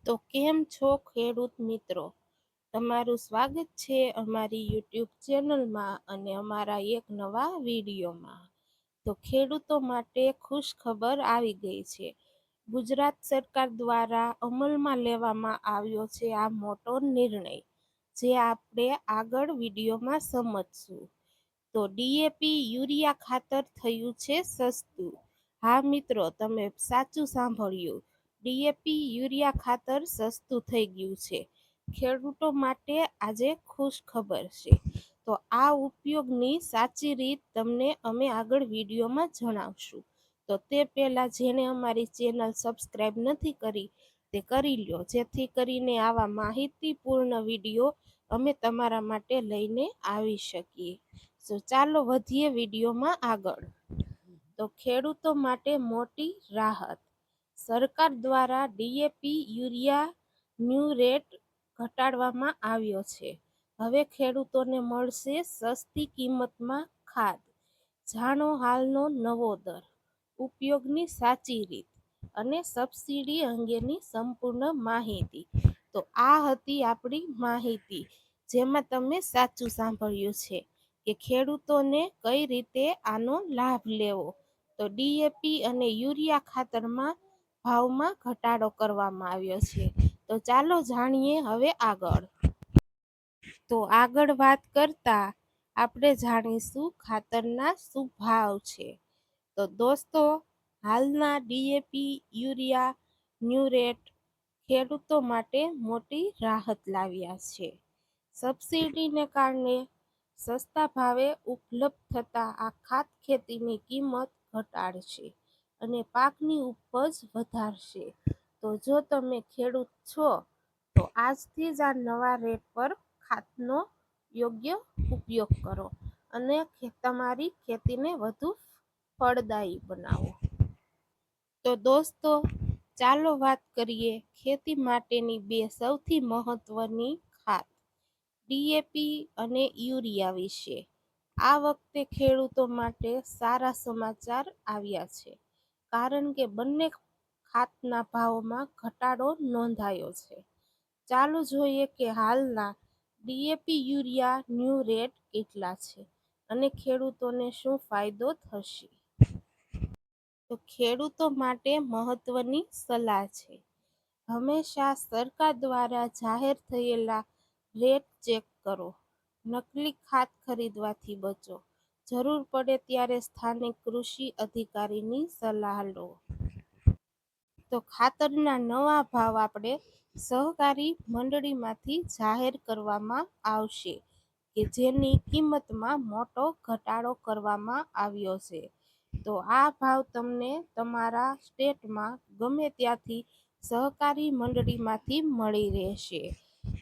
તો કેમ છો ખેડૂત મિત્રો? તમારું સ્વાગત છે અમારી યુટ્યુબ ચેનલમાં અને અમારા એક નવા વિડીયોમાં. તો ખેડૂતો માટે ખુશ ખબર આવી ગઈ છે. ગુજરાત સરકાર દ્વારા અમલમાં લેવામાં આવ્યો છે આ મોટો નિર્ણય, જે આપણે આગળ વિડીયોમાં સમજશું. તો ડીએપી યુરિયા ખાતર થયું છે સસ્તું. હા મિત્રો, તમે સાચું સાંભળ્યું. ડીએપી યુરિયા ખાતર સસ્તું થઈ ગયું છે. ખેડૂતો માટે આજે ખુશ ખબર છે. તો આ ઉપયોગની સાચી રીત તમને અમે આગળ વિડીયોમાં જણાવશું. તો તે પહેલાં જેણે અમારી ચેનલ સબસ્ક્રાઈબ નથી કરી તે કરી લ્યો, જેથી કરીને આવા માહિતીપૂર્ણ વિડીયો અમે તમારા માટે લઈને આવી શકીએ. તો ચાલો વધીએ વિડીયોમાં આગળ. તો ખેડૂતો માટે મોટી રાહત. સરકાર દ્વારા ડીએપી યુરિયા ન્યૂ રેટ ઘટાડવામાં આવ્યો છે. હવે ખેડૂતોને મળશે સસ્તી કિંમતમાં ખાદ. જાણો હાલનો નવો દર, ઉપયોગની સાચી રીત અને સબસિડી અંગેની સંપૂર્ણ માહિતી. તો આ હતી આપણી માહિતી, જેમાં તમે સાચું સાંભળ્યું છે કે ખેડૂતોને કઈ રીતે આનો લાભ લેવો. તો ડીએપી અને યુરિયા ખાતરમાં ભાવમાં ઘટાડો કરવામાં આવ્યો છે. તો ચાલો જાણીએ હવે આગળ. તો આગળ વાત કરતા આપણે જાણીશું ખાતરના શું ભાવ છે. તો દોસ્તો, હાલના ડીએપી યુરિયા ન્યૂ રેટ ખેડૂતો માટે મોટી રાહત લાવ્યા છે. સબસિડીને કારણે સસ્તા ભાવે ઉપલબ્ધ થતા આ ખાત ખેતીની કિંમત ઘટાડશે અને પાકની ઉપજ વધારશે. તો જો તમે ખેડૂત છો તો આજથી જ આ નવા રેટ પર ખાતનો યોગ્ય ઉપયોગ કરો અને તમારી ખેતીને વધુ ફળદાયી બનાવો. તો દોસ્તો, ચાલો વાત કરીએ ખેતી માટેની બે સૌથી મહત્વની ખાત, ડીએપી અને યુરિયા વિશે. આ વખતે ખેડૂતો માટે સારા સમાચાર આવ્યા છે, કારણ કે બંને ખાતના ભાવમાં ઘટાડો નોંધાયો છે. ચાલો જોઈએ કે હાલના ડીએપી યુરિયા ન્યૂ રેટ કેટલા છે અને ખેડૂતોને શું ફાયદો થશે. તો ખેડૂતો માટે મહત્વની સલાહ છે. હંમેશા સરકાર દ્વારા જાહેર થયેલા રેટ ચેક કરો. નકલી ખાત ખરીદવાથી બચો. જરૂર પડે ત્યારે સ્થાનિક કૃષિ અધિકારીની સલાહ લો. તો ખાતરના નવા ભાવ આપણે સહકારી મંડળીમાંથી જાહેર કરવામાં આવશે, કે જેની કિંમતમાં મોટો ઘટાડો કરવામાં આવ્યો છે. તો આ ભાવ તમને તમારા સ્ટેટમાં ગમે ત્યાંથી સહકારી મંડળીમાંથી મળી રહેશે.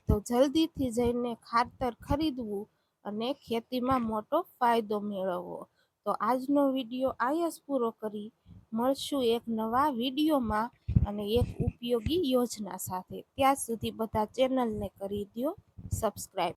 તો જલ્દીથી જઈને ખાતર ખરીદવું અને ખેતીમાં મોટો ફાયદો મેળવવો. તો આજનો વિડીયો અહીંયા જ પૂરો કરી. મળશું એક નવા વિડીયોમાં અને એક ઉપયોગી યોજના સાથે. ત્યાં સુધી બધા ચેનલને કરી દો સબસ્ક્રાઈબ.